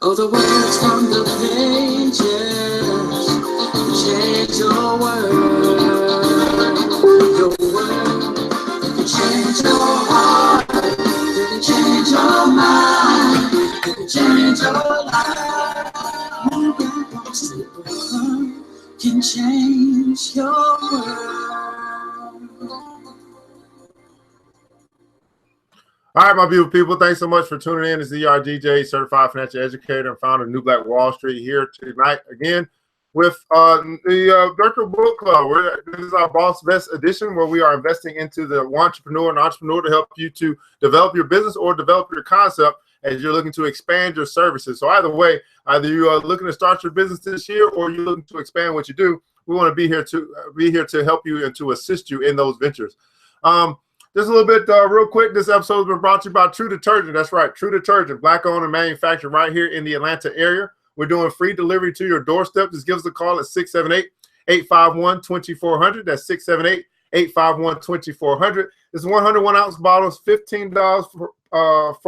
Oh, the words from the pages change your world. Your world, it can change your heart, it can change your mind, it can change your life. One black super can change your world. All right, my beautiful people, thanks so much for tuning in. It's ERGJ, Certified Financial Educator and founder of New Black Wall Street, here tonight again with the Virtual Book Club. This is our Boss Best edition, where we are investing into the entrepreneur to help you to develop your business or develop your concept as you're looking to expand your services. So either way, either you are looking to start your business this year or you're looking to expand what you do, we want to be here to help you and to assist you in those ventures. Just a little bit real quick, this episode has been brought to you by True Detergent. That's right, True Detergent, Black-owned and manufactured right here in the Atlanta area. We're doing free delivery to your doorstep. Just give us a call at 678-851-2400. That's 678-851-2400. It's 101-ounce bottles, $15 for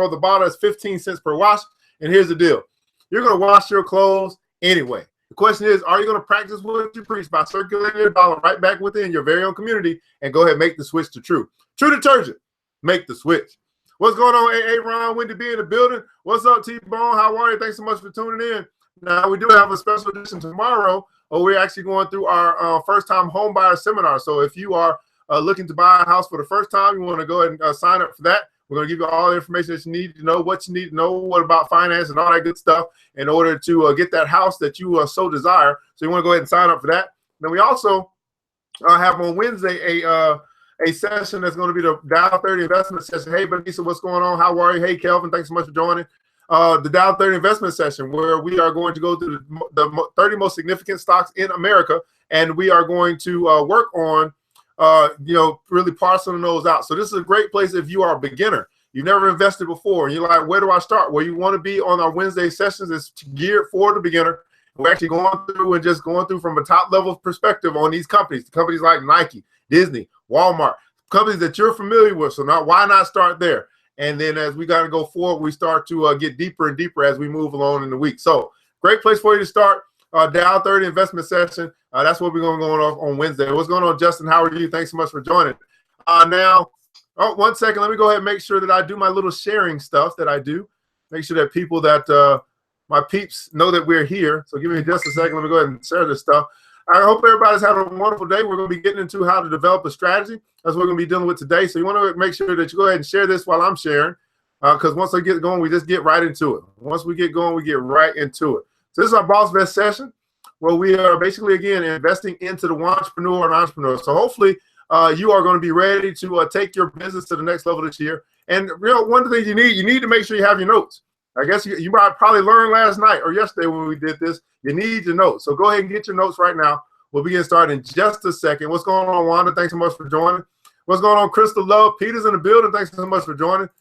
the bottle. It's 15 cents per wash. And here's the deal. You're going to wash your clothes anyway. The question is, are you going to practice what you preach by circulating your dollar right back within your very own community and go ahead and make the switch to True? True Detergent, make the switch. What's going on, AA Ron? Wendy B in the building. What's up, T-Bone? How are you? Thanks so much for tuning in. Now, we do have a special edition tomorrow. We're actually going through our first-time home buyer seminar. So if you are looking to buy a house for the first time, you want to go ahead and sign up for that. We're going to give you all the information that you need to know, what you need to know, what about finance and all that good stuff in order to get that house that you so desire. So you want to go ahead and sign up for that. Then we also have on Wednesday a session that's going to be the Dow 30 investment session. Hey, Benisa, what's going on? How are you? Hey, Kelvin, thanks so much for joining. The Dow 30 investment session, where we are going to go through the 30 most significant stocks in America, and we are going to work on, really parceling those out. So this is a great place if you are a beginner. You've never invested before, and you're like, where do I start? Well, you want to be on our Wednesday sessions. It's geared for the beginner. We're actually going through from a top level perspective on these companies like Nike, Disney, Walmart, companies that you're familiar with. So now, why not start there? And then as we got to go forward, we start to get deeper and deeper as we move along in the week. So great place for you to start. Dow 30 investment session. That's what we're going to go off on Wednesday. What's going on, Justin? How are you? Thanks so much for joining. Now, 1 second. Let me go ahead and make sure that I do my little sharing stuff that I do. Make sure that people that my peeps know that we're here. So give me just a second. Let me go ahead and share this stuff. I hope everybody's having a wonderful day. We're going to be getting into how to develop a strategy. That's what we're going to be dealing with today. So you want to make sure that you go ahead and share this while I'm sharing, because once I get going, we just get right into it. Once we get going, we get right into it. So this is our Boss Best session, where we are basically, again, investing into the entrepreneur. So hopefully you are going to be ready to take your business to the next level this year. And one of the things you need to make sure you have your notes. I guess you might probably learned last night or yesterday when we did this, you need your notes. So go ahead and get your notes right now. We'll begin starting in just a second. What's going on, Wanda? Thanks so much for joining. What's going on, Crystal Love? Peter's in the building. Thanks so much for joining. So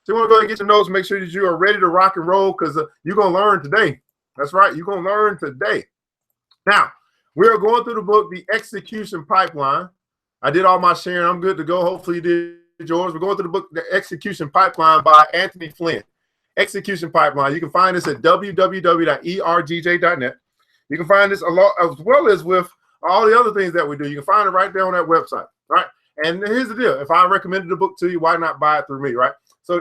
you want to go ahead and get your notes, make sure that you are ready to rock and roll, because you're going to learn today. That's right. You're going to learn today. Now, we are going through the book, The Execution Pipeline. I did all my sharing. I'm good to go. Hopefully you did yours. We're going through the book, The Execution Pipeline by Anthony Flynn. Execution Pipeline. You can find this at www.ergj.net. You can find this a lot, as well as with all the other things that we do. You can find it right there on that website, right? And here's the deal. If I recommended the book to you, why not buy it through me, right? So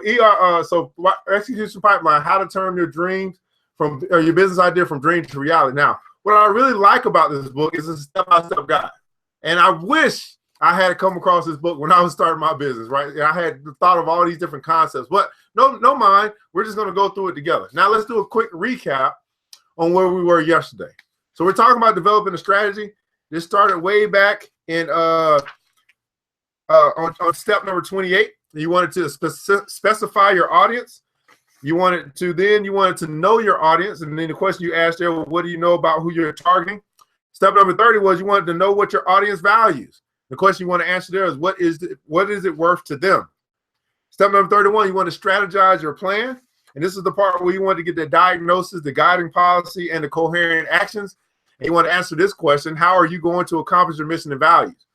Execution Pipeline, how to turn your dreams from your business idea from dream to reality. Now, what I really like about this book is it's a step-by-step guide. And I wish I had come across this book when I was starting my business, right? And I had thought of all these different concepts, but no mind. We're just going to go through it together. Now, let's do a quick recap on where we were yesterday. So we're talking about developing a strategy. This started way back in on step number 28. You wanted to specify your audience. You wanted to know your audience. And then the question you asked there was, what do you know about who you're targeting? Step number 30 was you wanted to know what your audience values. The question you want to answer there is, what is it worth to them? Step number 31, you want to strategize your plan. And this is the part where you want to get the diagnosis, the guiding policy, and the coherent actions. And you want to answer this question: how are you going to accomplish your mission and values?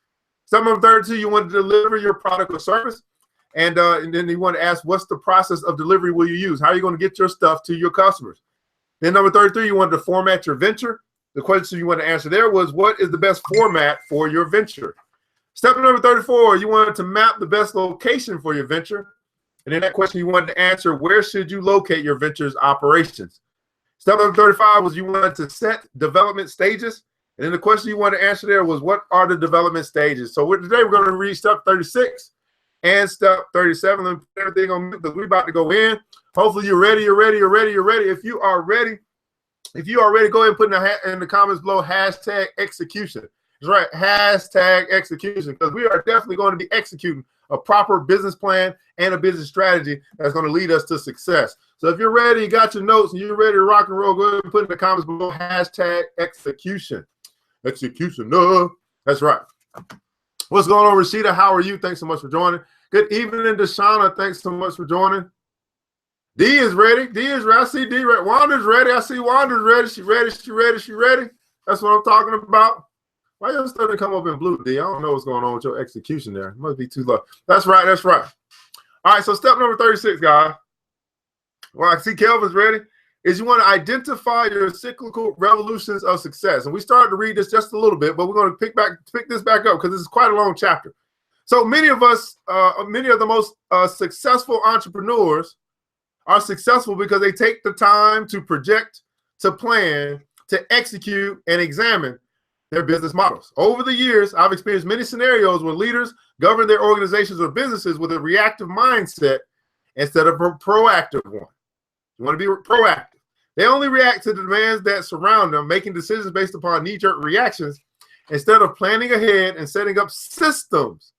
Step number 32, you want to deliver your product or service. And then you want to ask, what's the process of delivery will you use? How are you going to get your stuff to your customers? Then number 33, you wanted to format your venture. The question you wanted to answer there was, what is the best format for your venture? Step number 34, you wanted to map the best location for your venture. And then that question you wanted to answer, where should you locate your venture's operations? Step number 35 was you wanted to set development stages. And then the question you wanted to answer there was, what are the development stages? So today we're going to read step 36 and step 37. Let me put everything on mute because we're about to go in. Hopefully you're ready, you're ready, you're ready, you're ready. If you are ready, go ahead and put in the comments below hashtag execution. That's right, hashtag execution, because we are definitely going to be executing a proper business plan and a business strategy that's going to lead us to success. So if you're ready, you got your notes, and you're ready to rock and roll, go ahead and put in the comments below hashtag execution. Execution, no. That's right. What's going on, Rashida? How are you? Thanks so much for joining. Good evening, Deshauna. Thanks so much for joining. D is ready. D is ready. I see D ready. Wanda's ready. I see Wanda's ready. She ready. She ready. She ready. That's what I'm talking about. Why your stuff didn't come up in blue, D? I don't know what's going on with your execution there. It must be too low. That's right. That's right. All right. So step number 36, guys. Well, I see Kelvin's ready. Is you want to identify your cyclical revolutions of success. And we started to read this just a little bit, but we're going to pick this back up because this is quite a long chapter. So many of us, many of the most successful entrepreneurs are successful because they take the time to project, to plan, to execute, and examine their business models. Over the years, I've experienced many scenarios where leaders govern their organizations or businesses with a reactive mindset instead of a proactive one. You want to be proactive. They only react to the demands that surround them, making decisions based upon knee-jerk reactions instead of planning ahead and setting up systems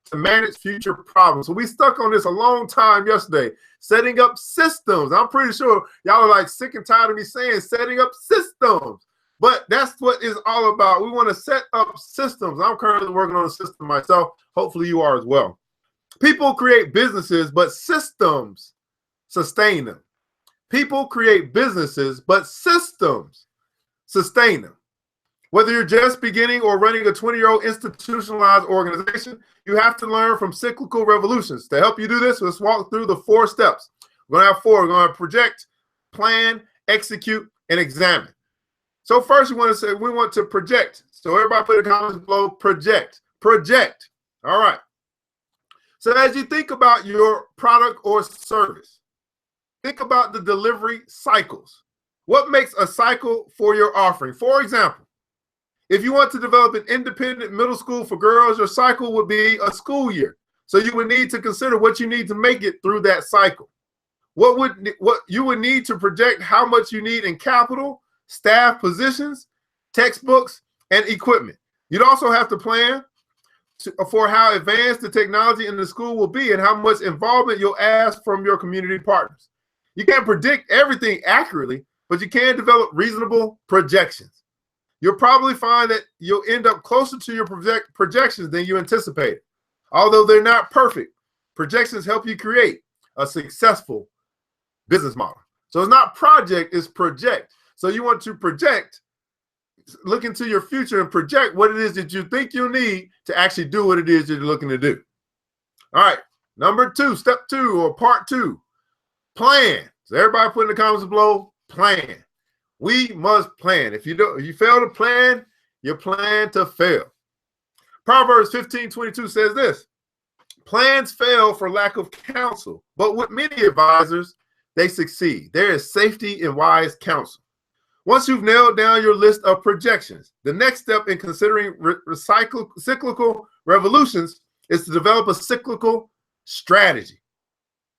to manage future problems. So we stuck on this a long time yesterday, setting up systems. I'm pretty sure y'all are like sick and tired of me saying setting up systems, but that's what it's all about. We want to set up systems. I'm currently working on a system myself. Hopefully you are as well. People create businesses, but systems sustain them. People create businesses, but systems sustain them. Whether you're just beginning or running a 20-year-old institutionalized organization, you have to learn from cyclical revolutions. To help you do this, let's walk through the 4 steps. We're going to have 4. We're going to project, plan, execute, and examine. So first, we want to project. So everybody put in the comments below, project. Project. All right. So as you think about your product or service, think about the delivery cycles. What makes a cycle for your offering? For example, if you want to develop an independent middle school for girls, your cycle would be a school year. So you would need to consider what you need to make it through that cycle. What you would need to project how much you need in capital, staff positions, textbooks, and equipment. You'd also have to plan for how advanced the technology in the school will be and how much involvement you'll ask from your community partners. You can't predict everything accurately, but you can develop reasonable projections. You'll probably find that you'll end up closer to your projections than you anticipated. Although they're not perfect, projections help you create a successful business model. So it's not project, it's project. So you want to project, look into your future and project what it is that you think you'll need to actually do what it is you're looking to do. All right, number 2, step 2 or part 2, plan. So everybody put in the comments below, plan. We must plan. If you fail to plan, you plan to fail. Proverbs 15:22 says this: plans fail for lack of counsel, but with many advisors, they succeed. There is safety in wise counsel. Once you've nailed down your list of projections, the next step in considering cyclical revolutions is to develop a cyclical strategy.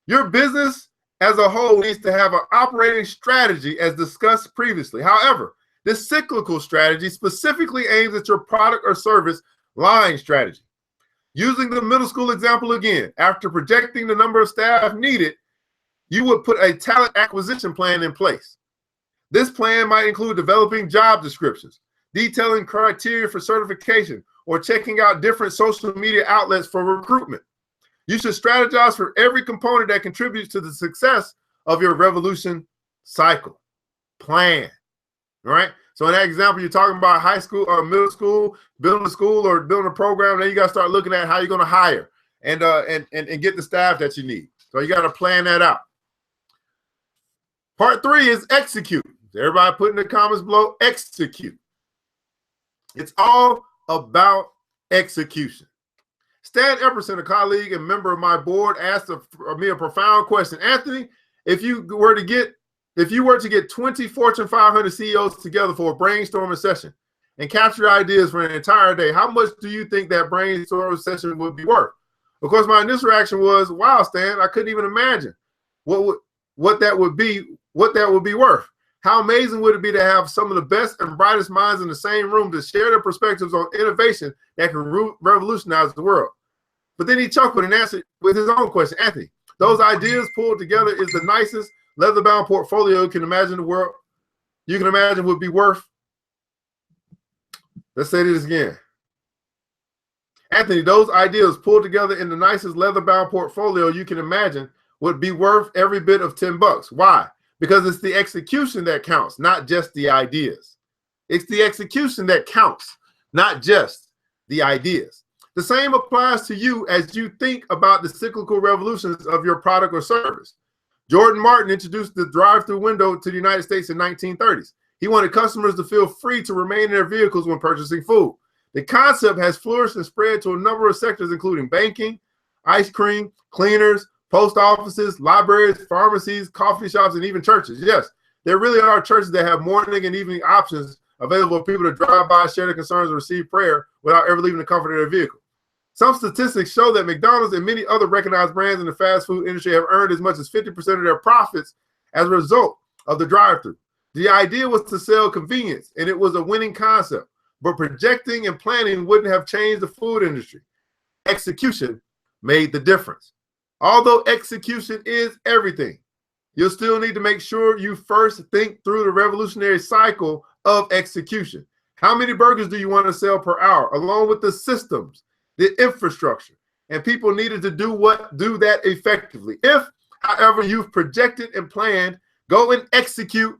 Your business as a whole needs to have an operating strategy as discussed previously. However, this cyclical strategy specifically aims at your product or service line strategy. Using the middle school example again, after projecting the number of staff needed, you would put a talent acquisition plan in place. This plan might include developing job descriptions, detailing criteria for certification, or checking out different social media outlets for recruitment. You should strategize for every component that contributes to the success of your revolution cycle. Plan, right? So in that example, you're talking about high school or middle school, building a school or building a program. Then you got to start looking at how you're going to hire and get the staff that you need. So you got to plan that out. Part 3 is execute. Everybody put in the comments below, execute. It's all about execution. Stan Epperson, a colleague and member of my board, asked me a profound question. Anthony, if you were to get 20 Fortune 500 CEOs together for a brainstorming session and capture ideas for an entire day, how much do you think that brainstorming session would be worth? Of course, my initial reaction was, wow, Stan, I couldn't even imagine what that would be worth. How amazing would it be to have some of the best and brightest minds in the same room to share their perspectives on innovation that can revolutionize the world? But then he chuckled and answered with his own question. Anthony, those ideas pulled together is the nicest leather-bound portfolio you can imagine would be worth. Let's say this again. Anthony, those ideas pulled together in the nicest leather-bound portfolio you can imagine would be worth every bit of $10. Why? Because it's the execution that counts, not just the ideas. It's the execution that counts, not just the ideas. The same applies to you as you think about the cyclical revolutions of your product or service. Jordan Martin introduced the drive-through window to the United States in the 1930s. He wanted customers to feel free to remain in their vehicles when purchasing food. The concept has flourished and spread to a number of sectors, including banking, ice cream, cleaners, post offices, libraries, pharmacies, coffee shops, and even churches. Yes, there really are churches that have morning and evening options available for people to drive by, share their concerns, and receive prayer without ever leaving the comfort of their vehicle. Some statistics show that McDonald's and many other recognized brands in the fast food industry have earned as much as 50% of their profits as a result of the drive-thru. The idea was to sell convenience, and it was a winning concept. But projecting and planning wouldn't have changed the food industry. Execution made the difference. Although execution is everything, you'll still need to make sure you first think through the revolutionary cycle of execution. How many burgers do you want to sell per hour, along with the systems, the infrastructure, and people needed to do that effectively? If, however, you've projected and planned, go and execute,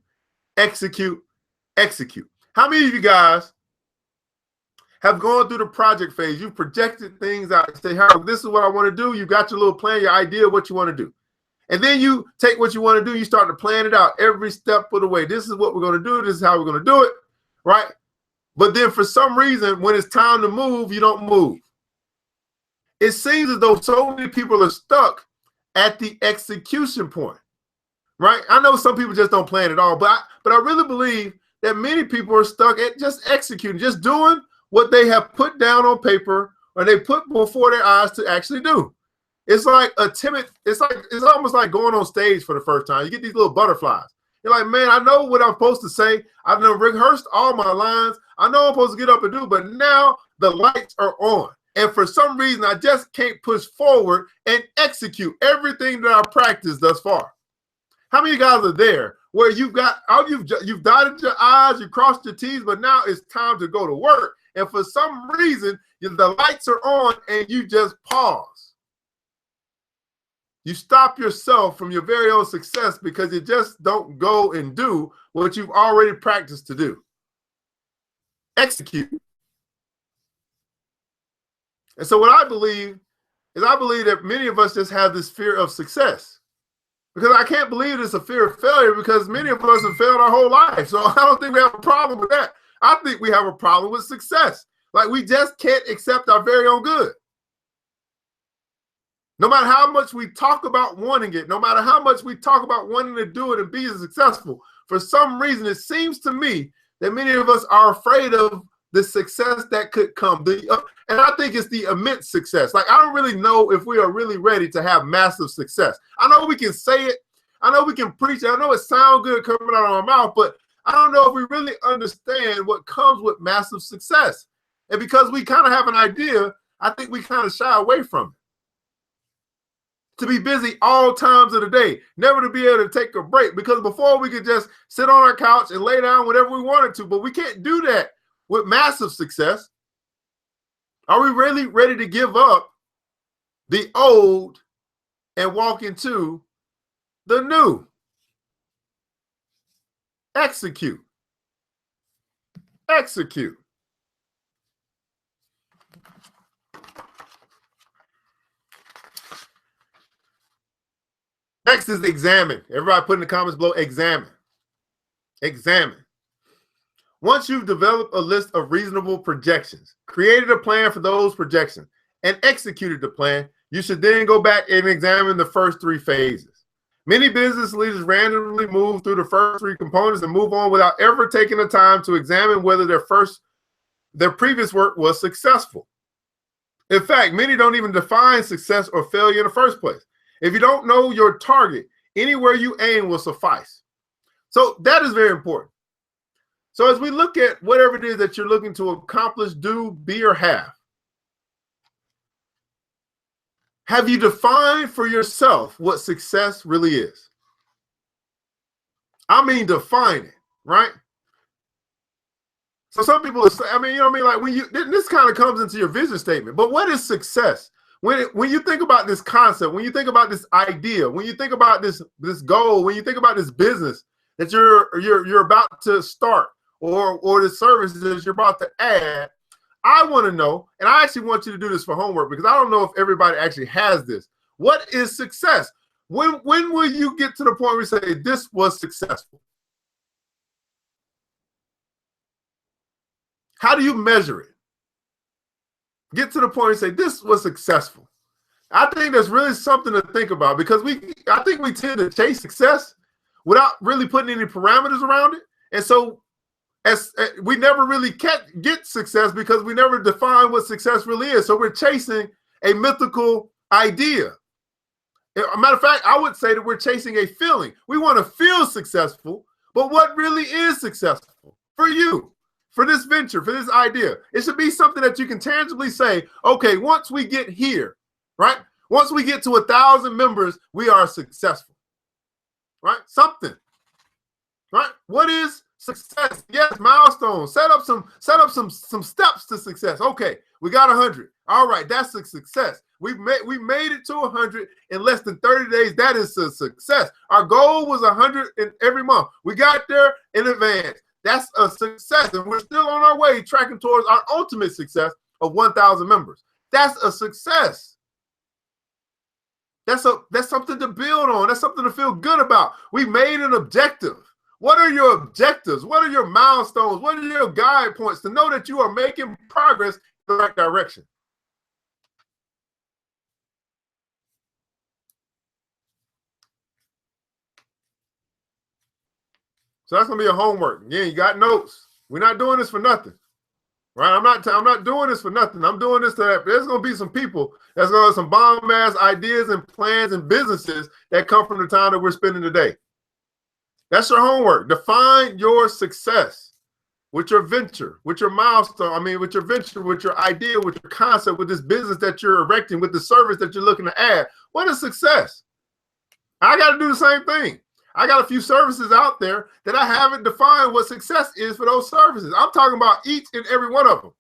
execute, execute. How many of you guys have gone through the project phase? You've projected things out. You say, Harold, this is what I want to do. You got your little plan, your idea of what you want to do. And then you take what you want to do, you start to plan it out every step of the way. This is what we're going to do. This is how we're going to do it, right? But then for some reason, when it's time to move, you don't move. It seems as though so many people are stuck at the execution point, right? I know some people just don't plan at all, but I really believe that many people are stuck at just executing, just doing what they have put down on paper or they put before their eyes to actually do. It's like it's almost like going on stage for the first time. You get these little butterflies. You're like, man, I know what I'm supposed to say. I've never rehearsed all my lines. I know I'm supposed to get up and do, but now the lights are on. And for some reason, I just can't push forward and execute everything that I've practiced thus far. How many of you guys are there where you've dotted your I's, you crossed your T's, but now it's time to go to work. And for some reason, the lights are on and you just pause. You stop yourself from your very own success because you just don't go and do what you've already practiced to do. Execute. And so what I believe that many of us just have this fear of success. Because I can't believe it's a fear of failure because many of us have failed our whole life. So I don't think we have a problem with that. I think we have a problem with success. Like we just can't accept our very own good. No matter how much we talk about wanting it, no matter how much we talk about wanting to do it and be successful, for some reason, it seems to me that many of us are afraid of the success that could come. And I think it's the immense success. Like, I don't really know if we are really ready to have massive success. I know we can say it. I know we can preach it. I know it sounds good coming out of our mouth, but I don't know if we really understand what comes with massive success. And because we kind of have an idea, I think we kind of shy away from it. To be busy all times of the day, never to be able to take a break, because before we could just sit on our couch and lay down whenever we wanted to, but we can't do that with massive success. Are we really ready to give up the old and walk into the new? Execute. Execute. Next is examine. Everybody put in the comments below, examine. Examine. Once you've developed a list of reasonable projections, created a plan for those projections, and executed the plan, you should then go back and examine the first three phases. Many business leaders randomly move through the first three components and move on without ever taking the time to examine whether their previous work was successful. In fact, many don't even define success or failure in the first place. If you don't know your target, anywhere you aim will suffice. So that is very important. So as we look at whatever it is that you're looking to accomplish, do, be, or have you defined for yourself what success really is? I mean, define it, right? So some people say, I mean, you know what I mean? Like when you, this kind of comes into your vision statement, but what is success? When you think about this concept, when you think about this idea, when you think about this goal, when you think about this business that you're about to start, or the services that you're about to add, I want to know, and I actually want you to do this for homework because I don't know if everybody actually has this. What is success? When will you get to the point where you say this was successful? How do you measure it? Get to the point and say this was successful. I think that's really something to think about because I think we tend to chase success without really putting any parameters around it, and so we never really get success because we never define what success really is. So we're chasing a mythical idea. As a matter of fact, I would say that we're chasing a feeling. We want to feel successful, but what really is successful for you, for this venture, for this idea? It should be something that you can tangibly say, okay, once we get here, right? Once we get to 1,000 members, we are successful, right? Something, right? What is success? Yes, milestones. Set up some steps to success. Okay, we got 100. All right, that's a success. We made it to 100 in less than 30 days. That is a success. Our goal was 100 in every month. We got there in advance. That's a success, and we're still on our way tracking towards our ultimate success of 1,000 members. That's a success. That's something to build on. That's something to feel good about. We made an objective. What are your objectives? What are your milestones? What are your guide points to know that you are making progress in the right direction? So that's gonna be a homework. Yeah, you got notes. We're not doing this for nothing, right? I'm not doing this for nothing. I'm doing this to. There's gonna be some people that's gonna have some bomb ass ideas and plans and businesses that come from the time that we're spending today. That's your homework. Define your success with your venture, with your milestone. I mean, with your venture, with your idea, with your concept, with this business that you're erecting, with the service that you're looking to add. What is success? I got to do the same thing. I got a few services out there that I haven't defined what success is for those services. I'm talking about each and every one of them.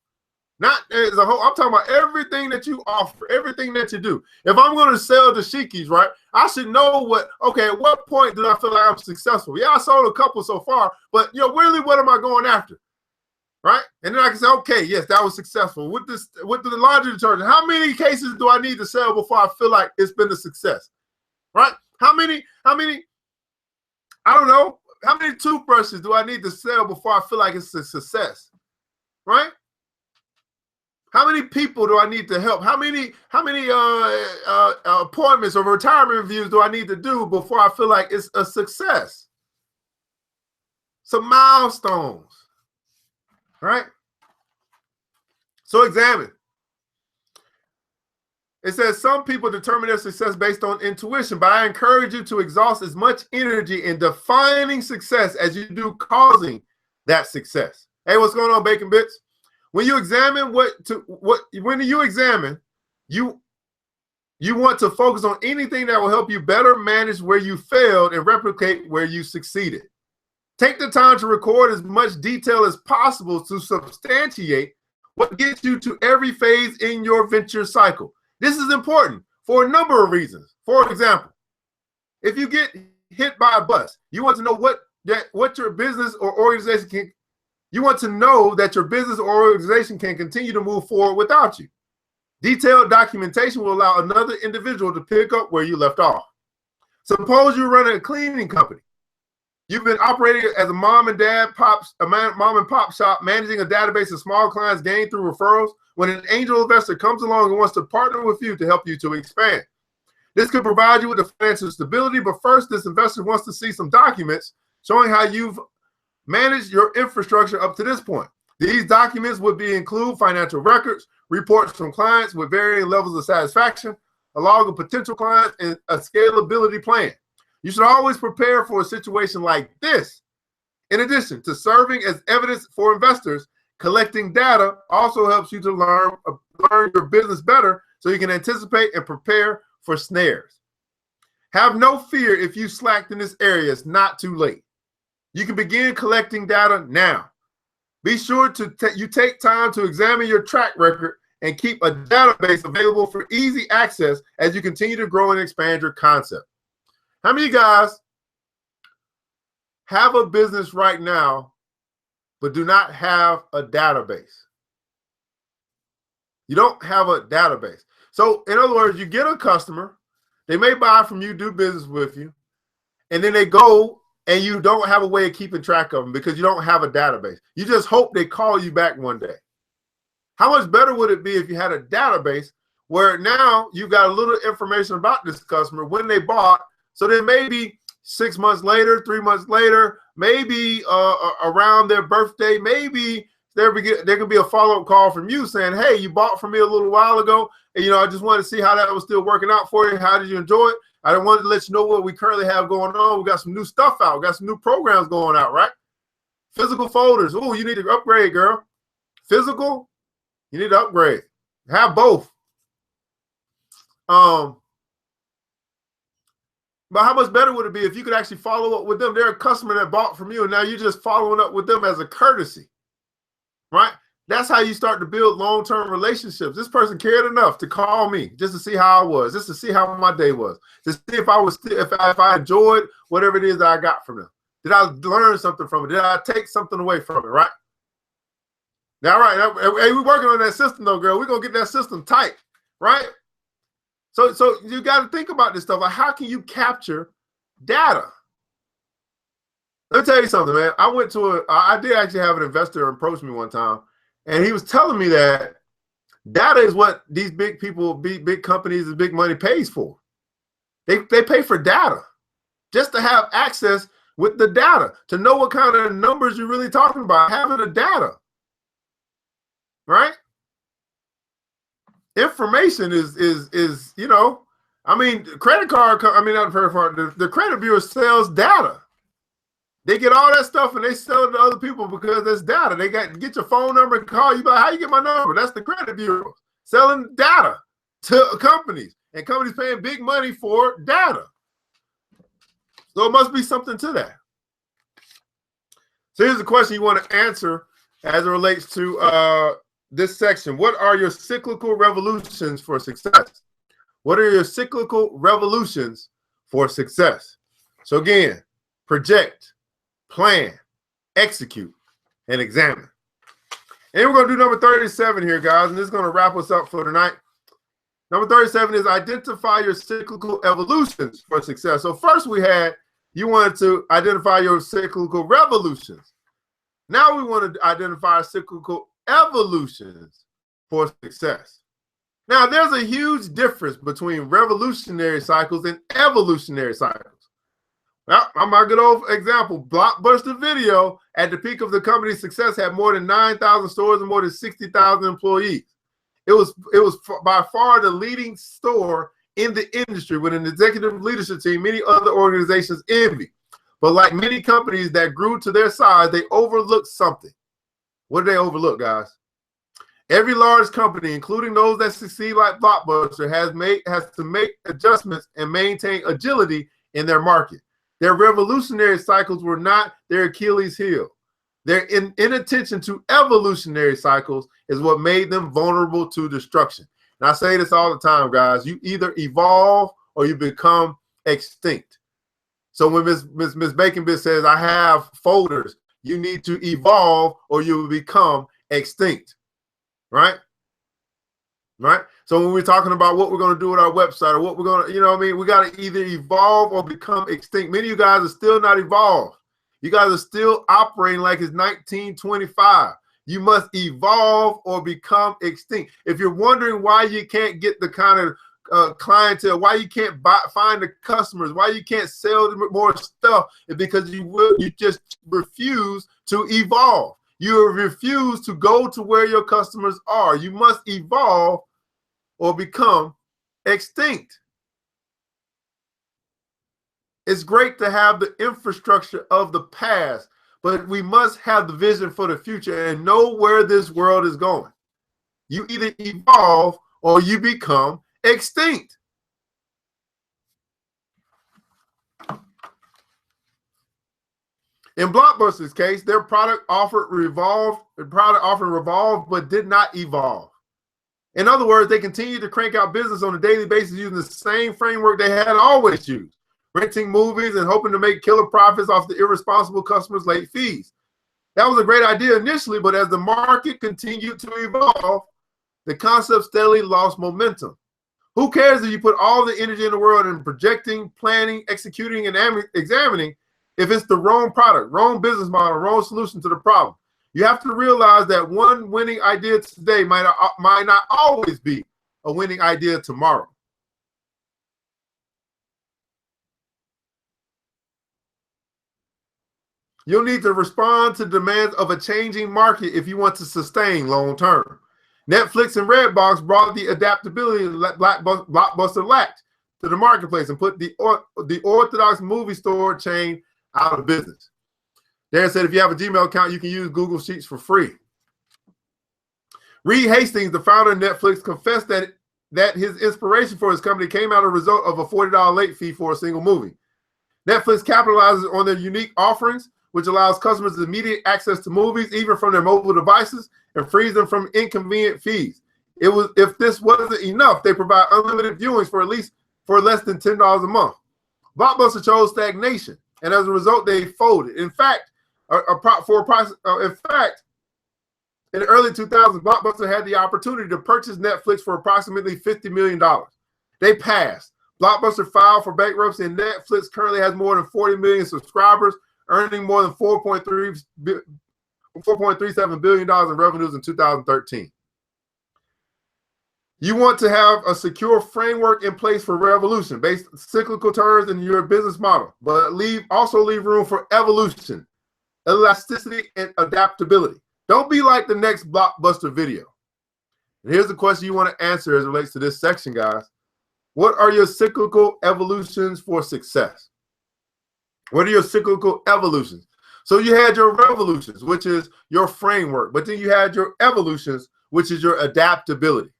Not as a whole. I'm talking about everything that you offer, everything that you do. If I'm going to sell dashikis, right, I should know at what point do I feel like I'm successful? Yeah, I sold a couple so far, but really, what am I going after? Right? And then I can say, okay, yes, that was successful. With the laundry detergent, how many cases do I need to sell before I feel like it's been a success? Right? How many, I don't know, how many toothbrushes do I need to sell before I feel like it's a success? Right? How many people do I need to help? How many appointments or retirement reviews do I need to do before I feel like it's a success? Some milestones, right? So examine. It says some people determine their success based on intuition, but I encourage you to exhaust as much energy in defining success as you do causing that success. Hey, what's going on, Bacon Bits? When you examine you want to focus on anything that will help you better manage where you failed and replicate where you succeeded. Take the time to record as much detail as possible to substantiate what gets you to every phase in your venture cycle. This is important for a number of reasons. For example, if you get hit by a bus, you want to know what your business or organization can. You want to know that your business or organization can continue to move forward without you. Detailed documentation will allow another individual to pick up where you left off. Suppose you're running a cleaning company. You've been operating as a mom and pop shop, managing a database of small clients gained through referrals. When an angel investor comes along and wants to partner with you to help you to expand, this could provide you with the financial stability. But first, this investor wants to see some documents showing how you've managed your infrastructure up to this point. These documents would include financial records, reports from clients with varying levels of satisfaction, a log of potential clients, and a scalability plan. You should always prepare for a situation like this. In addition to serving as evidence for investors, collecting data also helps you to learn your business better so you can anticipate and prepare for snares. Have no fear if you slacked in this area. It's not too late. You can begin collecting data now. Be sure to take time to examine your track record and keep a database available for easy access as you continue to grow and expand your concept. How many of you guys have a business right now but do not have a database? You don't have a database. So in other words, you get a customer, they may buy from you, do business with you, and then they go and you don't have a way of keeping track of them because you don't have a database. You just hope they call you back one day. How much better would it be if you had a database where now you've got a little information about this customer, when they bought, so then maybe 6 months later, 3 months later, maybe around their birthday, maybe there could be a follow-up call from you saying, hey, you bought from me a little while ago, and I just wanted to see how that was still working out for you. How did you enjoy it? I wanted to let you know what we currently have going on. We got some new stuff out. We got some new programs going out, right? Physical folders. Oh, you need to upgrade, girl. Physical, you need to upgrade. Have both. But how much better would it be if you could actually follow up with them? They're a customer that bought from you, and now you're just following up with them as a courtesy, right? That's how you start to build long-term relationships. This person cared enough to call me just to see how I was, just to see how my day was, to see if I enjoyed whatever it is that I got from them. Did I learn something from it? Did I take something away from it, right? Now, right, hey, we're working on that system, though, girl. We're going to get that system tight, right? So you got to think about this stuff. Like, how can you capture data? Let me tell you something, man. I did actually have an investor approach me one time, and he was telling me that data is what these big people, big companies, and big money pays for. They pay for data just to have access with the data, to know what kind of numbers you're really talking about, having the data, right? Information is I mean, credit card, not credit card, the credit bureau sells data. They get all that stuff and they sell it to other people because there's data. They get your phone number and call you, but how you get my number? That's the credit bureau selling data to companies, and companies paying big money for data. So it must be something to that. So here's the question you want to answer as it relates to this section. What are your cyclical revolutions for success? What are your cyclical revolutions for success? So again, project, plan, execute, and examine. And we're going to do number 37 here, guys, and this is going to wrap us up for tonight. Number 37 is identify your cyclical evolutions for success. So first you wanted to identify your cyclical revolutions. Now we want to identify cyclical evolutions for success. Now, there's a huge difference between revolutionary cycles and evolutionary cycles. Well, my good old example, Blockbuster Video, at the peak of the company's success, had more than 9,000 stores and more than 60,000 employees. It was by far the leading store in the industry with an executive leadership team many other organizations envy. But like many companies that grew to their size, they overlooked something. What did they overlook, guys? Every large company, including those that succeed like Blockbuster, has to make adjustments and maintain agility in their market. Their revolutionary cycles were not their Achilles heel. Their inattention to evolutionary cycles is what made them vulnerable to destruction. And I say this all the time, guys. You either evolve or you become extinct. So when Ms. Bacon says, I have folders, you need to evolve or you will become extinct. Right? So when we're talking about what we're going to do with our website or what we're going to, we got to either evolve or become extinct. Many of you guys are still not evolved. You guys are still operating like it's 1925. You must evolve or become extinct. If you're wondering why you can't get the kind of clientele, why you can't find the customers, why you can't sell more stuff, it's because you just refuse to evolve. You refuse to go to where your customers are. You must evolve or become extinct. It's great to have the infrastructure of the past, but we must have the vision for the future and know where this world is going. You either evolve or you become extinct. In Blockbuster's case, their product offering revolved, but did not evolve. In other words, they continued to crank out business on a daily basis using the same framework they had always used, renting movies and hoping to make killer profits off the irresponsible customers' late fees. That was a great idea initially, but as the market continued to evolve, the concept steadily lost momentum. Who cares if you put all the energy in the world in projecting, planning, executing, and examining if it's the wrong product, wrong business model, wrong solution to the problem? You have to realize that one winning idea today might not always be a winning idea tomorrow. You'll need to respond to demands of a changing market if you want to sustain long term. Netflix and Redbox brought the adaptability that Blockbuster lacked to the marketplace and put the orthodox movie store chain out of business. Darren said if you have a Gmail account, you can use Google Sheets for free. Reed Hastings, the founder of Netflix, confessed that his inspiration for his company came out as a result of a $40 late fee for a single movie. Netflix capitalizes on their unique offerings, which allows customers immediate access to movies, even from their mobile devices, and frees them from inconvenient fees. If this wasn't enough, they provide unlimited viewings for less than $10 a month. Blockbuster chose stagnation, and as a result, they folded. In fact, in the early 2000s, Blockbuster had the opportunity to purchase Netflix for approximately $50 million. They passed. Blockbuster filed for bankruptcy, and Netflix currently has more than 40 million subscribers, earning more than $4.37 billion in revenues in 2013. You want to have a secure framework in place for revolution, based on cyclical turns in your business model, but also leave room for evolution, elasticity, and adaptability. Don't be like the next Blockbuster video. And here's the question you want to answer as it relates to this section, guys. What are your cyclical evolutions for success? What are your cyclical evolutions? So you had your revolutions, which is your framework, but then you had your evolutions, which is your adaptability.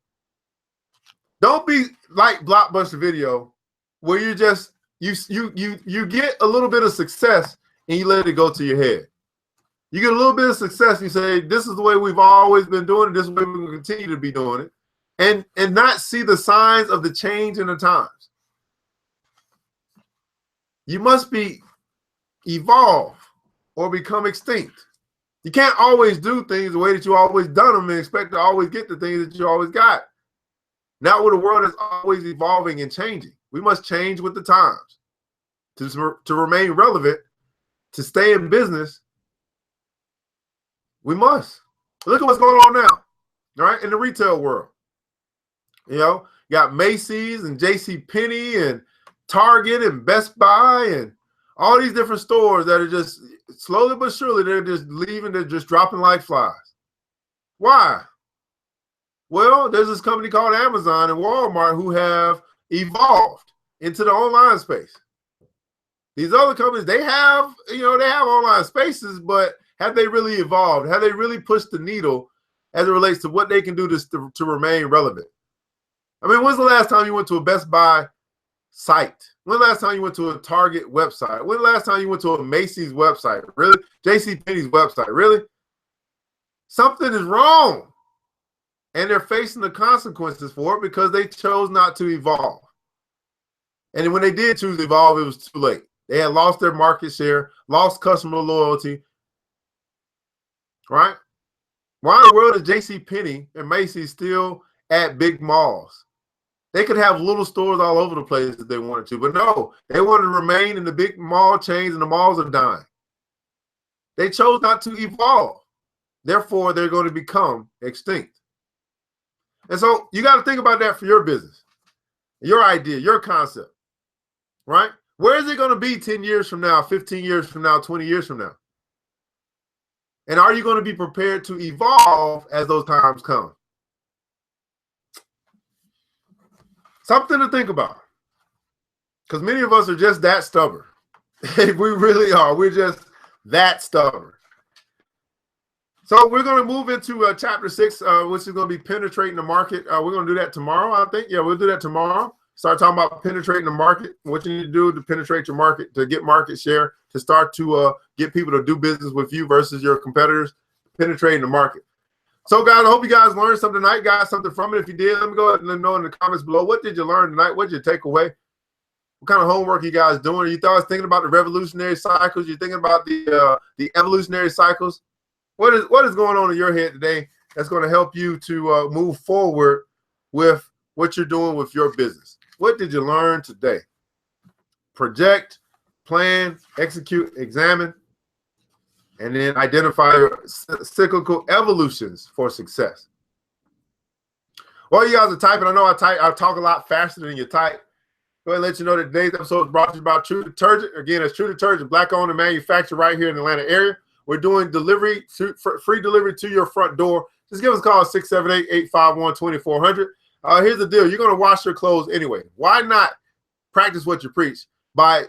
Don't be like Blockbuster video, where you just you get a little bit of success and you let it go to your head. You get a little bit of success, you say, this is the way we've always been doing it, this is the way we will continue to be doing it, and not see the signs of the change in the times. You must evolve or become extinct. You can't always do things the way that you always done them and expect to always get the things that you always got. Not where the world is always evolving and changing. We must change with the times to remain relevant, to stay in business. We must. Look at what's going on now, all right, in the retail world. You know, you got Macy's and JCPenney and Target and Best Buy and all these different stores that are just slowly but surely, they're just leaving, they're just dropping like flies. Why? Well, there's this company called Amazon and Walmart who have evolved into the online space. These other companies, they have online spaces, but have they really evolved? Have they really pushed the needle as it relates to what they can do to remain relevant? I mean, when's the last time you went to a Best Buy site? When's the last time you went to a Target website? When's the last time you went to a Macy's website? Really? JCPenney's website? Really? Something is wrong. And they're facing the consequences for it because they chose not to evolve. And when they did choose to evolve, it was too late. They had lost their market share, lost customer loyalty. Right? Why in the world is JCPenney and Macy's still at big malls? They could have little stores all over the place if they wanted to, but no, they wanted to remain in the big mall chains, and the malls are dying. They chose not to evolve. Therefore, they're going to become extinct. And so you got to think about that for your business, your idea, your concept, right? Where is it going to be 10 years from now, 15 years from now, 20 years from now? And are you going to be prepared to evolve as those times come? Something to think about. Because many of us are just that stubborn. We really are. We're just that stubborn. So we're going to move into chapter 6, which is going to be penetrating the market. We're going to do that tomorrow, I think. Yeah, we'll do that tomorrow. Start talking about penetrating the market, what you need to do to penetrate your market, to get market share, to start to get people to do business with you versus your competitors, penetrating the market. So, guys, I hope you guys learned something tonight, got something from it. If you did, let me go ahead and let me know in the comments below. What did you learn tonight? What did you take away? What kind of homework you guys doing? You thought I was thinking about the revolutionary cycles? You're thinking about the evolutionary cycles? What is going on in your head today that's going to help you to move forward with what you're doing with your business? What did you learn today? Project, plan, execute, examine, and then identify your cyclical evolutions for success. While you guys are typing, I know I talk a lot faster than you type. Go ahead and let you know that today's episode is brought to you by True Detergent. Again, it's True Detergent, black-owned and manufactured right here in the Atlanta area. We're doing delivery, free delivery to your front door. Just give us a call at 678-851-2400. Here's the deal. You're going to wash your clothes anyway. Why not practice what you preach by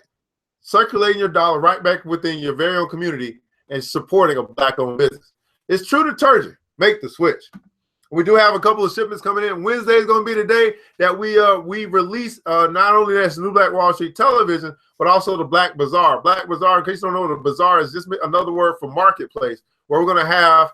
circulating your dollar right back within your very own community and supporting a black-owned business? It's True Detergent. Make the switch. We do have a couple of shipments coming in. Wednesday is going to be the day that we release not only this New Black Wall Street Television, but also the Black Bazaar. Black Bazaar, in case you don't know, the bazaar is just another word for marketplace, where we're going to have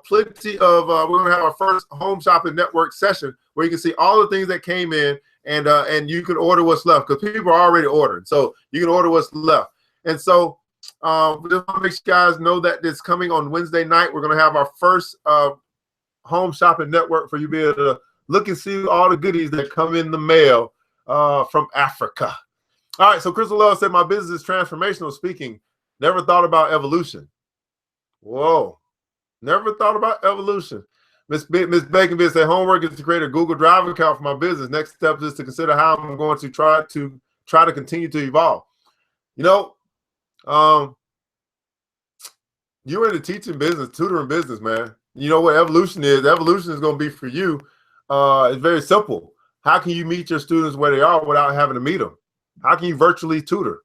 plenty of we're going to have our first home shopping network session where you can see all the things that came in, and you can order what's left, because people are already ordered. So you can order what's left. And so we just want to make sure you guys know that it's coming on Wednesday night. We're going to have our first home shopping network for you to be able to look and see all the goodies that come in the mail from Africa. All right, so Crystal Love said, my business is transformational speaking. Never thought about evolution. Whoa, never thought about evolution. Miss Bacon said, homework is to create a Google Drive account for my business. Next step is to consider how I'm going to try to continue to evolve. You know, you're in the teaching business, tutoring business, man. You know what evolution is? Evolution is going to be for you. It's very simple. How can you meet your students where they are without having to meet them? How can you virtually tutor?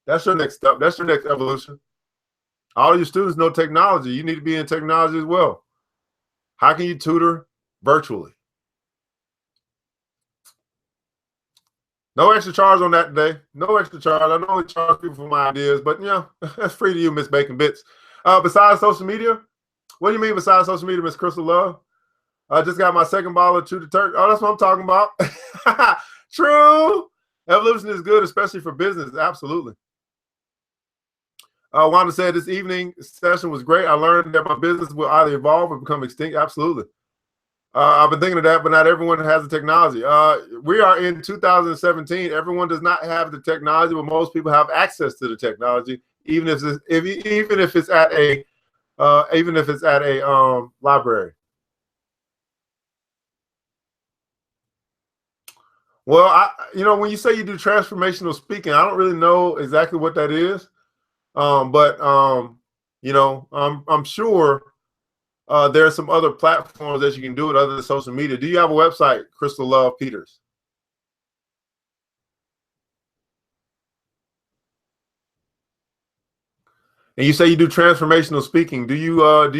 That's your next step. That's your next evolution. All your students know technology. You need to be in technology as well. How can you tutor virtually? No extra charge on that today. No extra charge. I normally charge people for my ideas, but yeah, that's free to you, Miss Bacon Bits. Besides social media, what do you mean besides social media, Miss Crystal Love? I just got my second bottle of True Detergent. Oh, that's what I'm talking about. True. Evolution is good, especially for business. Absolutely. Wanda said, this evening session was great. I learned that my business will either evolve or become extinct. Absolutely. I've been thinking of that, but not everyone has the technology. We are in 2017. Everyone does not have the technology, but most people have access to the technology, even if it's at a library. Well, when you say you do transformational speaking, I don't really know exactly what that is. But I'm sure there are some other platforms that you can do it other than social media. Do you have a website, Crystal Love Peters? And you say you do transformational speaking. Do you have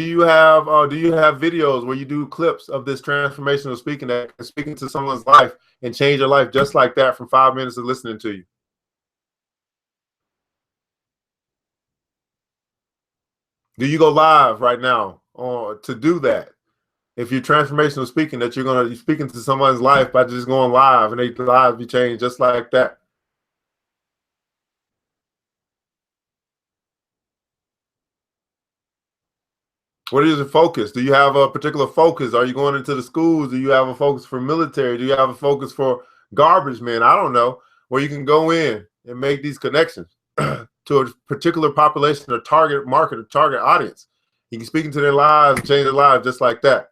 videos where you do clips of this transformational speaking that can speak into someone's life and change your life just like that from 5 minutes of listening to you? Do you go live right now to do that? If you're transformational speaking, that you're going to be speaking to someone's life by just going live, and they lives be changed just like that. What is your focus? Do you have a particular focus? Are you going into the schools? Do you have a focus for military? Do you have a focus for garbage men? I don't know, where you can go in and make these connections. to a particular population, or target market, or target audience. You can speak into their lives and change their lives just like that.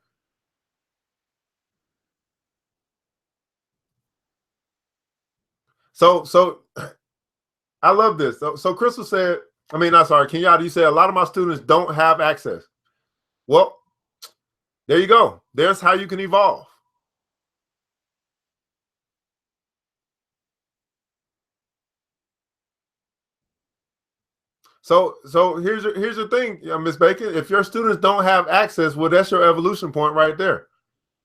So I love this. So Crystal said, I mean, I'm sorry, Kenyatta, you said a lot of my students don't have access. Well, there you go. There's how you can evolve. So here's your thing, Ms. Bacon. If your students don't have access, well, that's your evolution point right there.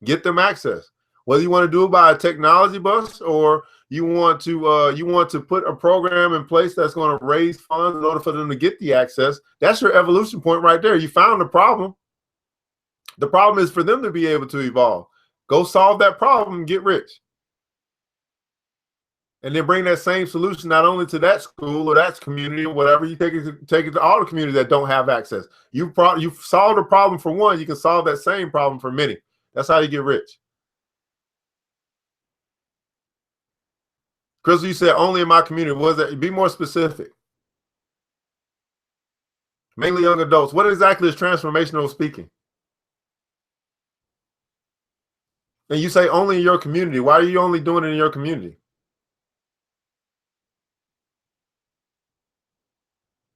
Get them access. Whether you want to do it by a technology bus, or you want to put a program in place that's going to raise funds in order for them to get the access, that's your evolution point right there. You found the problem. The problem is for them to be able to evolve. Go solve that problem and get rich. And then bring that same solution not only to that school or that community or whatever, you take it to all the communities that don't have access. You've solved a problem for one, you can solve that same problem for many. That's how you get rich. Crystal, you said only in my community. What is that? Be more specific. Mainly young adults. What exactly is transformational speaking? And you say only in your community. Why are you only doing it in your community?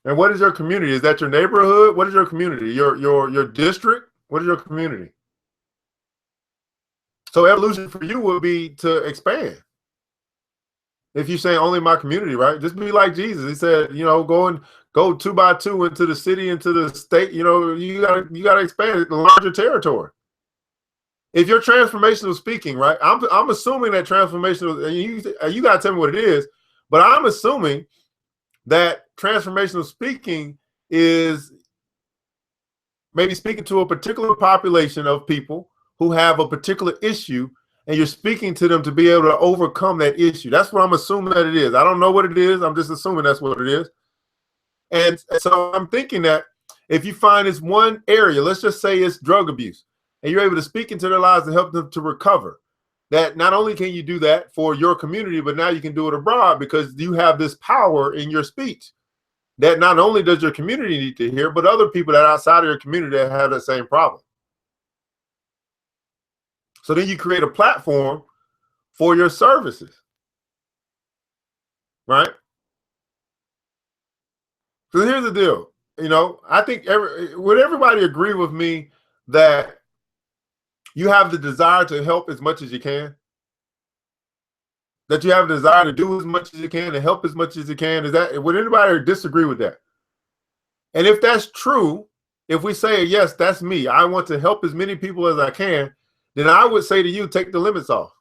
And what is your community? Is that your neighborhood? What is your community? Your district? What is your community? So evolution for you would be to expand. If you say only my community, right? Just be like Jesus. He said, go 2 by 2 into the city, into the state. You gotta expand the larger territory. If you're transformational speaking, right? I'm assuming that transformational, and you gotta tell me what it is, but I'm assuming that transformational speaking is maybe speaking to a particular population of people who have a particular issue, and you're speaking to them to be able to overcome that issue. That's what I'm assuming that it is. I don't know what it is. I'm just assuming that's what it is. And so I'm thinking that if you find this one area, let's just say it's drug abuse, and you're able to speak into their lives and help them to recover, that not only can you do that for your community, but now you can do it abroad because you have this power in your speech that not only does your community need to hear, but other people that are outside of your community that have the same problem. So then you create a platform for your services, right? So here's the deal. I think would everybody agree with me that you have the desire to help as much as you can? That you have a desire to do as much as you can, to help as much as you can? Would anybody disagree with that? And if that's true, if we say, yes, that's me, I want to help as many people as I can, then I would say to you, take the limits off.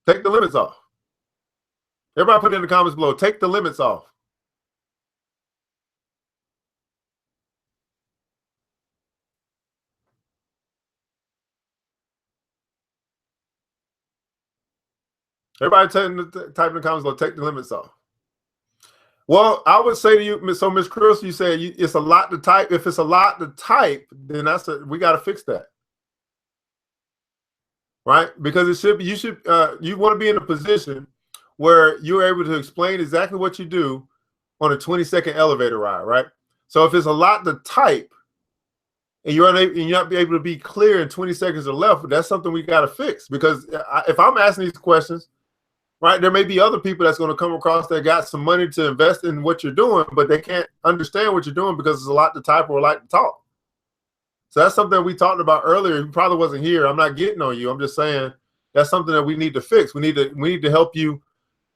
Take the limits off. Everybody put it in the comments below. Take the limits off. Everybody type in the comments below. Take the limits off. Well, I would say to you, so Ms. Crystal, you said it's a lot to type. If it's a lot to type, then we got to fix that, right? Because you want to be in a position where you're able to explain exactly what you do on a 20-second elevator ride, right? So if it's a lot to type and you're not able to be clear in 20 seconds or less, that's something we got to fix. Because if I'm asking these questions, right, there may be other people that's going to come across that got some money to invest in what you're doing, but they can't understand what you're doing because it's a lot to type or a lot to talk. So that's something we talked about earlier. You probably wasn't here. I'm not getting on you. I'm just saying that's something that we need to fix. We need to help you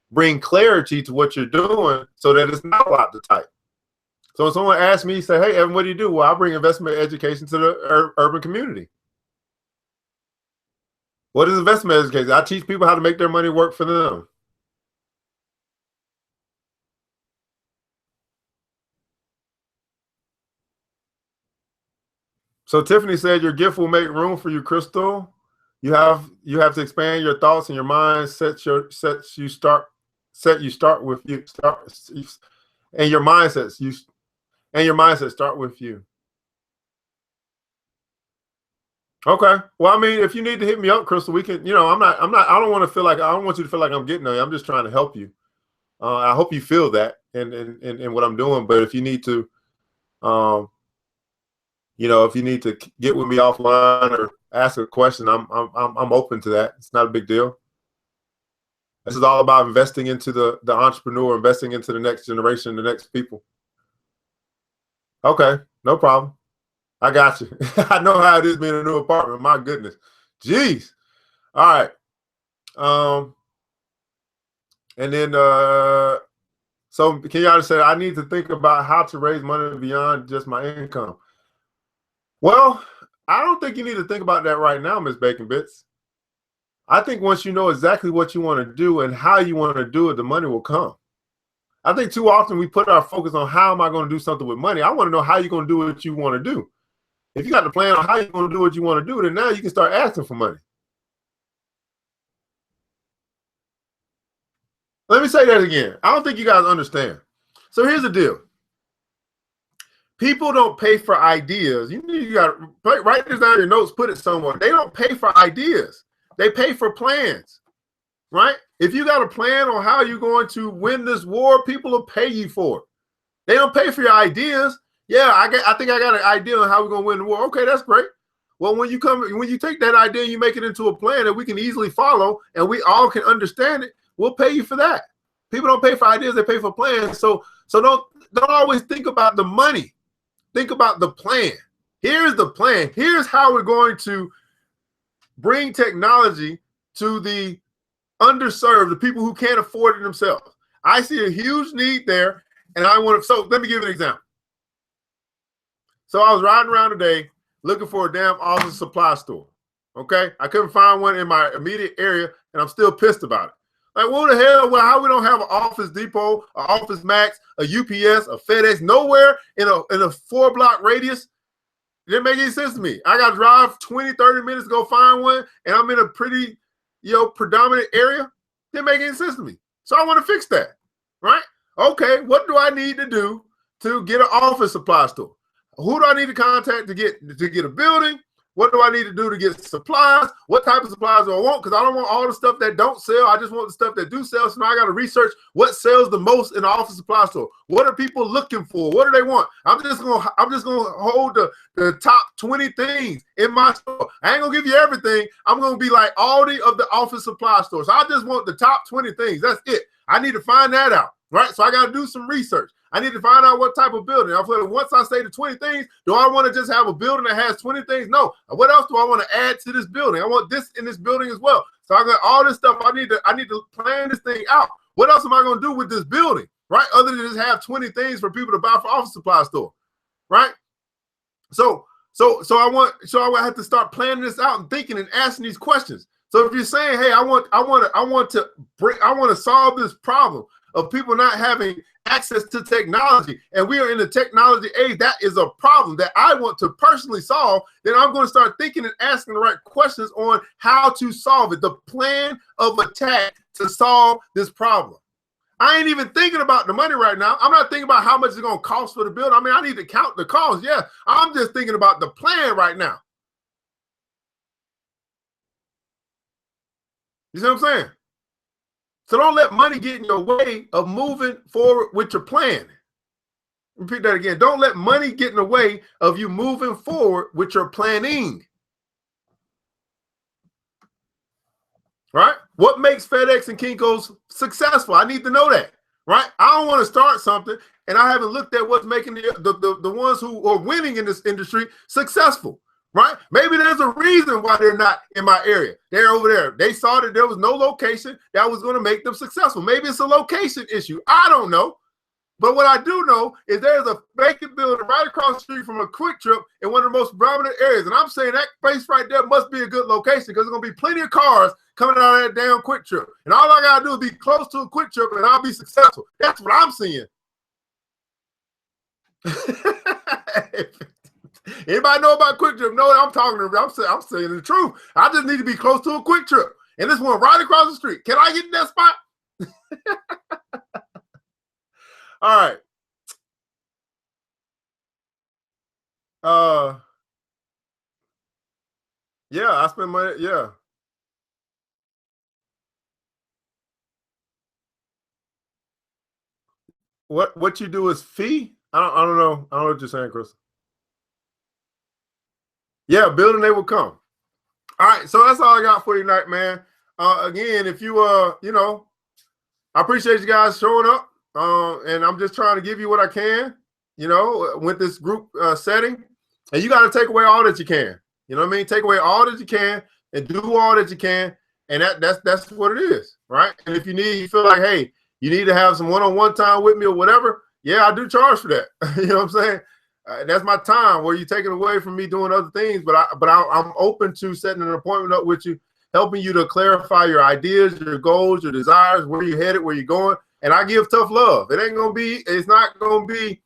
bring clarity to what you're doing so that it's not a lot to type. So when someone asks me, say, hey, Evan, what do you do? Well, I bring investment education to the urban community. What is investment education? I teach people how to make their money work for them. So Tiffany said your gift will make room for you, Crystal. You have to expand your thoughts and your mind. Set you start with you. And your mindset start with you. Okay. Well, I mean, if you need to hit me up, Crystal, we can, I don't want to feel like, I don't want you to feel like I'm getting on you. I'm just trying to help you. I hope you feel that in what I'm doing. But if you need to, um, if you need to get with me offline or ask a question, I'm open to that. It's not a big deal. This is all about investing into the entrepreneur, investing into the next generation, the next people. Okay, no problem. I got you. I know how it is being in a new apartment. My goodness. Jeez. All right. And then so can y'all just say I need to think about how to raise money beyond just my income? Well, I don't think you need to think about that right now, Miss Bacon Bits. I think once you know exactly what you want to do and how you want to do it, the money will come. I think too often we put our focus on how am I going to do something with money. I want to know how you're going to do what you want to do. If you got the plan on how you're going to do what you want to do, then now you can start asking for money. Let me say that again. I don't think you guys understand. So here's the deal. People don't pay for ideas. You got to write this down in your notes, put it somewhere. They don't pay for ideas. They pay for plans, right? If you got a plan on how you're going to win this war, people will pay you for it. They don't pay for your ideas. Yeah, I think I got an idea on how we're going to win the war. Okay, that's great. Well, when you take that idea and you make it into a plan that we can easily follow and we all can understand it, we'll pay you for that. People don't pay for ideas, they pay for plans. So don't always think about the money. Think about the plan. Here's the plan. Here's how we're going to bring technology to the underserved, the people who can't afford it themselves. I see a huge need there, and so let me give you an example. So I was riding around today looking for a damn office supply store. Okay, I couldn't find one in my immediate area, and I'm still pissed about it. Like, what the hell? Well, how we don't have an Office Depot, an Office Max, a UPS, a FedEx, nowhere in a 4-block radius? It didn't make any sense to me. I got to drive 20, 30 minutes to go find one, and I'm in a pretty, predominant area. Didn't make any sense to me. So I want to fix that, right? Okay, what do I need to do to get an office supply store? Who do I need to contact to get a building? What do I need to do to get supplies? What type of supplies do I want? Because I don't want all the stuff that don't sell. I just want the stuff that do sell. So now I got to research what sells the most in the office supply store. What are people looking for? What do they want? I'm just gonna hold the top 20 things in my store. I ain't gonna give you everything. I'm gonna be like Aldi of the office supply stores. So I just want the top 20 things. That's it. I need to find that out. Right? So I got to do some research. I need to find out what type of building. I feel like once I say the 20 things, do I want to just have a building that has 20 things? No. What else do I want to add to this building? I want this in this building as well. So I got all this stuff. I need to plan this thing out. What else am I going to do with this building? Right? Other than just have 20 things for people to buy for office supply store. Right? So I have to start planning this out and thinking and asking these questions. So if you're saying, hey, I want to solve this problem of people not having access to technology, and we are in the technology age, that is a problem that I want to personally solve, then I'm going to start thinking and asking the right questions on how to solve it, the plan of attack to solve this problem. I ain't even thinking about the money right now. I'm not thinking about how much it's going to cost for the building. I mean, I need to count the cost. Yeah, I'm just thinking about the plan right now. You see what I'm saying? So don't let money get in your way of moving forward with your plan. Repeat that again. Don't let money get in the way of you moving forward with your planning. Right? What makes FedEx and Kinko's successful? I need to know that. Right? I don't want to start something and I haven't looked at what's making the ones who are winning in this industry successful. Right? Maybe there's a reason why they're not in my area. They're over there. They saw that there was no location that was going to make them successful. Maybe it's a location issue. I don't know. But what I do know is there's a vacant building right across the street from a Quick Trip in one of the most prominent areas. And I'm saying that place right there must be a good location because there's going to be plenty of cars coming out of that damn Quick Trip. And all I got to do is be close to a Quick Trip and I'll be successful. That's what I'm seeing. Anybody know about Quick Trip? No, I'm talking to. I'm saying the truth. I just need to be close to a Quick Trip, and this one right across the street. Can I get in that spot? All right. Yeah, I spend money. Yeah. What you do is fee? I don't know. I don't know what you're saying, Chris. Yeah, building they will come. All right, so that's all I got for you tonight, man. Again, if you you know, I appreciate you guys showing up. And I'm just trying to give you what I can, you know, with this group setting. And you got to take away all that you can. You know what I mean? Take away all that you can and do all that you can. And that's what it is, right? And if you feel like, hey, you need to have some one-on-one time with me or whatever, yeah, I do charge for that. You know what I'm saying? That's my time where you take it away from me doing other things, but I'm open to setting an appointment up with you, helping you to clarify your ideas, your goals, your desires, where you're headed, where you're going. And I give tough love. It's not gonna be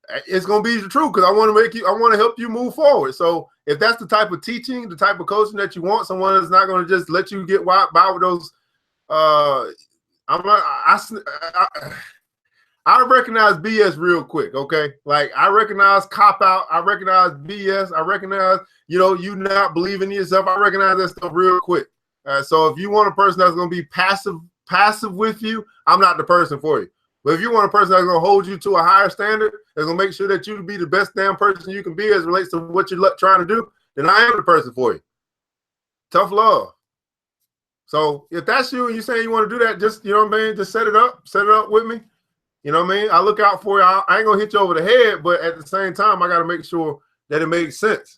the truth, because I want to help you move forward. So if that's the type of teaching, the type of coaching that you want, someone that's not going to just let you get by with those, I recognize BS real quick, okay? Like, I recognize cop out, I recognize BS, I recognize, you not believing in yourself. I recognize that stuff real quick. So if you want a person that's going to be passive with you, I'm not the person for you. But if you want a person that's going to hold you to a higher standard, that's going to make sure that you be the best damn person you can be as it relates to what you're trying to do, then I am the person for you. Tough love. So if that's you and you're saying you want to do that, just, you know what I mean, just set it up with me. You know what I mean? I look out for you. I ain't going to hit you over the head, but at the same time, I got to make sure that it makes sense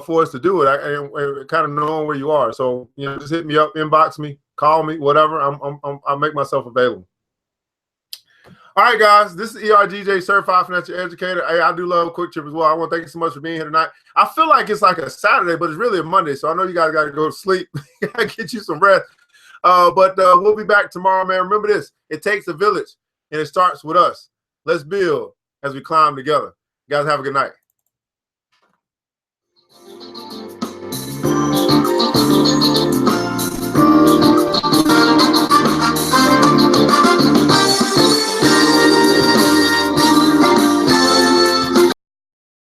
for us to do it. I kind of knowing where you are. So, just hit me up, inbox me, call me, whatever. I'll make myself available. All right, guys, this is ERGJ, Certified Financial Educator. Hey, I do love Quick Trip as well. I want to thank you so much for being here tonight. I feel like it's like a Saturday, but it's really a Monday, so I know you guys got to go to sleep. Get you some rest. But we'll be back tomorrow, man. Remember this. It takes a village, and it starts with us. Let's build as we climb together. You guys have a good night.